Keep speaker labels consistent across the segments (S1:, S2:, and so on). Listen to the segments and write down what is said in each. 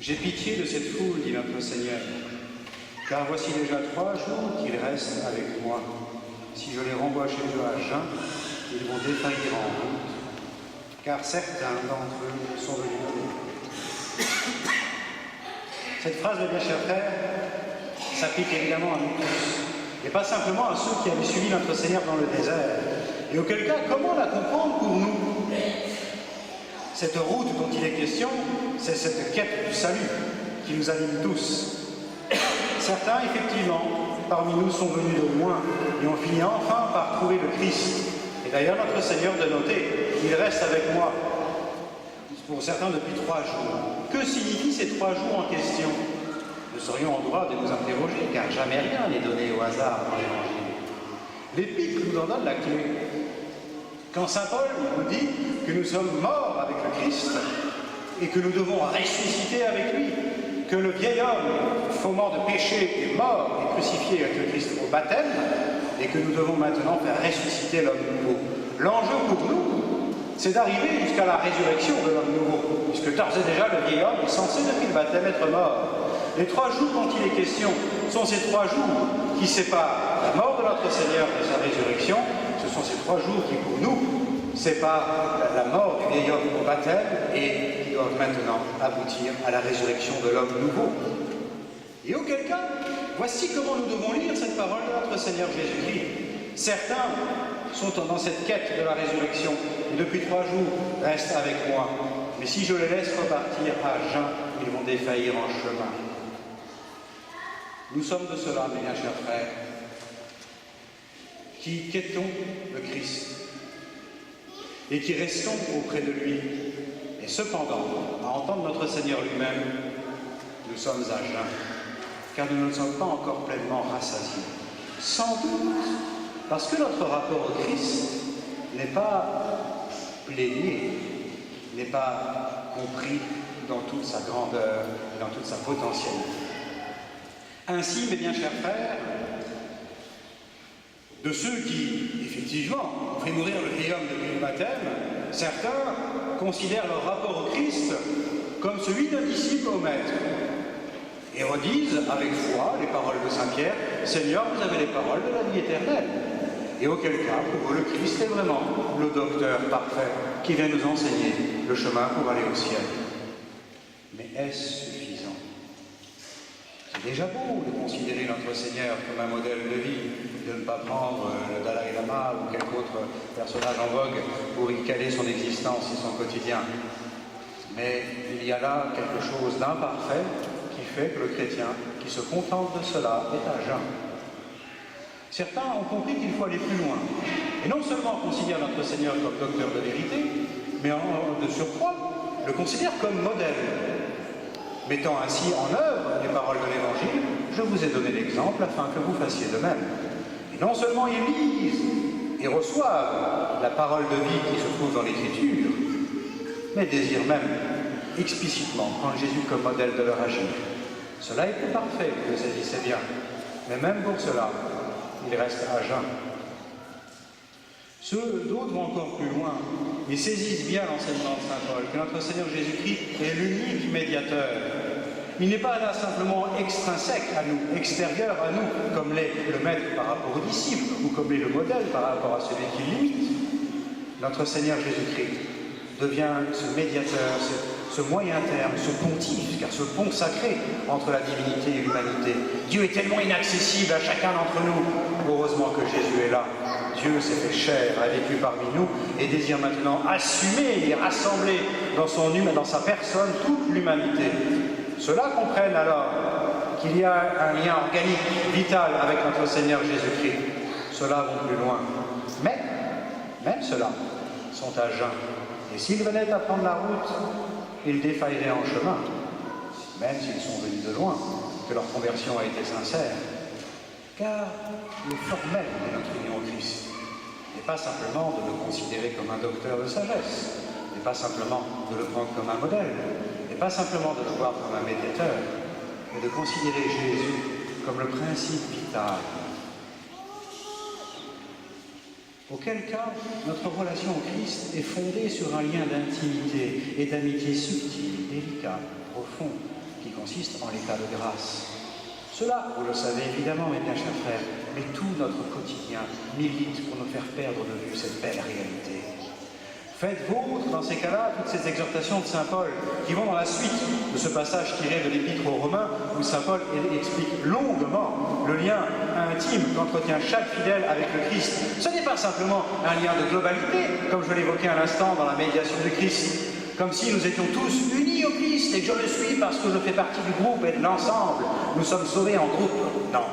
S1: J'ai pitié de cette foule, dit notre Seigneur, car voici déjà 3 jours qu'ils restent avec moi. Si je les renvoie chez eux à jeun, ils vont défaillir en route, car certains d'entre eux sont venus à nous. Cette phrase, mes bien chers frères, s'applique évidemment à nous tous, et pas simplement à ceux qui avaient suivi notre Seigneur dans le désert. Et auquel cas, comment la comprendre pour nous? Cette route dont il est question, c'est cette quête du salut qui nous anime tous. Certains, effectivement, parmi nous sont venus de loin et ont fini enfin par trouver le Christ. Et d'ailleurs, notre Seigneur de noter, il reste avec moi, pour certains depuis 3 jours. Que signifient ces 3 jours en question? Nous serions en droit de nous interroger, car jamais rien n'est donné au hasard dans l'Évangile. L'Épître nous en donne la clé. Quand saint Paul nous dit que nous sommes morts avec le Christ et que nous devons ressusciter avec lui, que le vieil homme, faux mort de péché, est mort et crucifié avec le Christ au baptême, et que nous devons maintenant faire ressusciter l'homme nouveau. L'enjeu pour nous, c'est d'arriver jusqu'à la résurrection de l'homme nouveau, puisque d'ores et déjà le vieil homme est censé depuis le baptême être mort. Les 3 jours dont il est question sont ces 3 jours qui séparent la mort de notre Seigneur et sa résurrection. Ce sont ces 3 jours qui, pour nous, séparent la mort du vieil homme au baptême et qui doivent maintenant aboutir à la résurrection de l'homme nouveau. Et auquel cas, voici comment nous devons lire cette parole de notre Seigneur Jésus-Christ. Certains sont dans cette quête de la résurrection et depuis 3 jours restent avec moi. Mais si je les laisse repartir à jeun, ils vont défaillir en chemin. Nous sommes de cela, mes bien chers frères, qui quêtons le Christ et qui restons auprès de lui. Et cependant, à entendre notre Seigneur lui-même, nous sommes à jeun, car nous ne sommes pas encore pleinement rassasiés. Sans doute, parce que notre rapport au Christ n'est pas plénier, n'est pas compris dans toute sa grandeur, dans toute sa potentialité. Ainsi, mes bien chers frères, de ceux qui, effectivement, ont fait mourir le vieil homme depuis le baptême, certains considèrent leur rapport au Christ comme celui d'un disciple au Maître et redisent avec foi les paroles de saint Pierre, « Seigneur, vous avez les paroles de la vie éternelle ». Et auquel cas, pour eux, le Christ est vraiment le docteur parfait qui vient nous enseigner le chemin pour aller au ciel. Mais est-ce suffisant? C'est déjà beau de considérer notre Seigneur comme un modèle de vie, de ne pas prendre le Dalai Lama ou quelque autre personnage en vogue pour y caler son existence et son quotidien. Mais il y a là quelque chose d'imparfait qui fait que le chrétien qui se contente de cela est à jeun. Certains ont compris qu'il faut aller plus loin. Et non seulement considèrent notre Seigneur comme docteur de vérité, mais de surcroît le considèrent comme modèle. Mettant ainsi en œuvre les paroles de l'Évangile, je vous ai donné l'exemple afin que vous fassiez de même. Et non seulement ils lisent et reçoivent la parole de vie qui se trouve dans l'Écriture, mais désirent même explicitement prendre Jésus comme modèle de leur agir. Cela est plus parfait, vous le saisissez bien, mais même pour cela, il reste à jeun. D'autres vont encore plus loin et saisissent bien l'enseignement de saint Paul, que notre Seigneur Jésus-Christ est l'unique médiateur. Il n'est pas là simplement extrinsèque à nous, extérieur à nous, comme l'est le maître par rapport aux disciples, ou comme l'est le modèle par rapport à celui qui l'imite. Notre Seigneur Jésus-Christ devient ce médiateur, ce moyen terme, ce pontife, car ce pont sacré entre la divinité et l'humanité. Dieu est tellement inaccessible à chacun d'entre nous. Heureusement que Jésus est là. Dieu s'est fait chair, a vécu parmi nous et désire maintenant assumer et rassembler dans sa personne toute l'humanité. Ceux-là comprennent alors qu'il y a un lien organique, vital avec notre Seigneur Jésus-Christ. Ceux-là vont plus loin. Mais, même ceux-là sont à jeun. Et s'ils venaient à prendre la route, ils défailleraient en chemin, même s'ils sont venus de loin, que leur conversion a été sincère. Car le formel de notre union au Christ n'est pas simplement de le considérer comme un docteur de sagesse, n'est pas simplement de le prendre comme un modèle, n'est pas simplement de le voir comme un médiateur, mais de considérer Jésus comme le principe vital. Auquel cas, notre relation au Christ est fondée sur un lien d'intimité et d'amitié subtil, délicat, profond, qui consiste en l'état de grâce. Cela, vous le savez évidemment, mes bien chers frères, mais tout notre quotidien milite pour nous faire perdre de vue cette belle réalité. Faites vôtre, dans ces cas-là, toutes ces exhortations de saint Paul qui vont dans la suite de ce passage tiré de l'Épître aux Romains, où saint Paul explique longuement le lien intime qu'entretient chaque fidèle avec le Christ. Ce n'est pas simplement un lien de globalité, comme je l'évoquais à l'instant dans la médiation du Christ, comme si nous étions tous unis au Christ et que je le suis parce que je fais partie du groupe et de l'ensemble. Nous sommes sauvés en groupe. Non,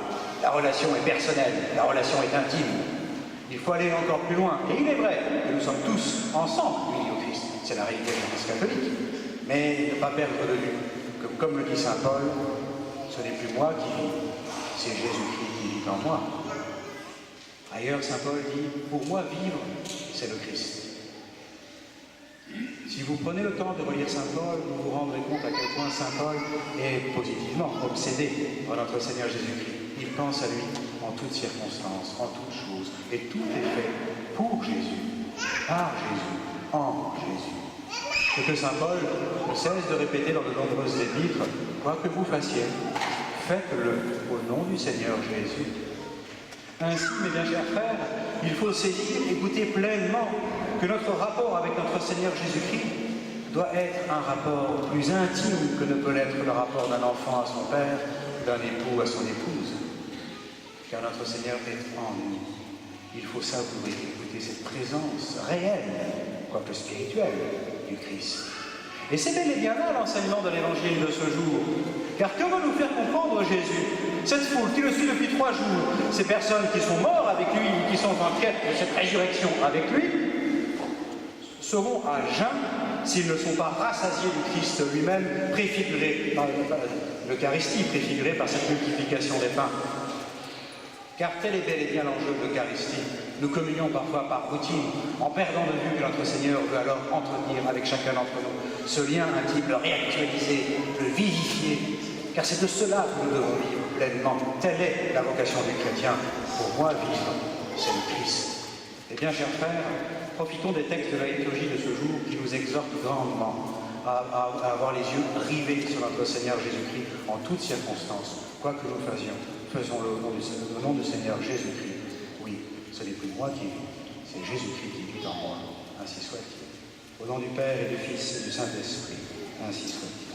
S1: la relation est personnelle, la relation est intime. Il faut aller encore plus loin. Et il est vrai que nous sommes tous ensemble unis au Christ. C'est la réalité de l'Église catholique. Mais ne pas perdre de vue que, comme le dit saint Paul, ce n'est plus moi qui vis, c'est Jésus-Christ qui vit en moi. Ailleurs, saint Paul dit, pour moi, vivre, c'est le Christ. Si vous prenez le temps de relire saint Paul, vous vous rendrez compte à quel point saint Paul est positivement obsédé par notre Seigneur Jésus-Christ. Il pense à lui en toutes circonstances, en toutes choses, et tout est fait pour Jésus, par Jésus, en Jésus. Ce que saint Paul ne cesse de répéter dans de nombreuses épîtres, quoi que vous fassiez, faites-le au nom du Seigneur Jésus. Ainsi, mes bien chers frères, il faut saisir et goûter pleinement que notre rapport avec notre Seigneur Jésus-Christ doit être un rapport plus intime que ne peut l'être le rapport d'un enfant à son père, d'un époux à son épouse. Car notre Seigneur est en nous. Il faut savourer et goûter cette présence réelle, quoique spirituelle, du Christ. Et c'est bel et bien là l'enseignement de l'évangile de ce jour. Car que veut nous faire comprendre Jésus? Cette foule qui le suit depuis 3 jours, ces personnes qui sont mortes avec lui ou qui sont en quête de cette résurrection avec lui, seront à jeun s'ils ne sont pas rassasiés du Christ lui-même, préfiguré par l'Eucharistie, préfiguré par cette multiplication des pains. Car tel est bel et bien l'enjeu de l'Eucharistie. Nous communions parfois par routine, en perdant de vue que notre Seigneur veut alors entretenir avec chacun d'entre nous ce lien intime, le réactualiser, le vivifier. Car c'est de cela que nous devons vivre pleinement. Telle est la vocation du chrétien. Pour moi, vivre, c'est le Christ. Eh bien, chers frères, profitons des textes de la liturgie de ce jour qui nous exhortent grandement à avoir les yeux rivés sur notre Seigneur Jésus-Christ en toutes circonstances, quoi que nous fassions. Faisons-le au nom du Seigneur Jésus-Christ. Oui, ce n'est plus moi qui vis, c'est Jésus-Christ qui vit en moi. Ainsi soit-il. Au nom du Père et du Fils et du Saint-Esprit. Ainsi soit-il.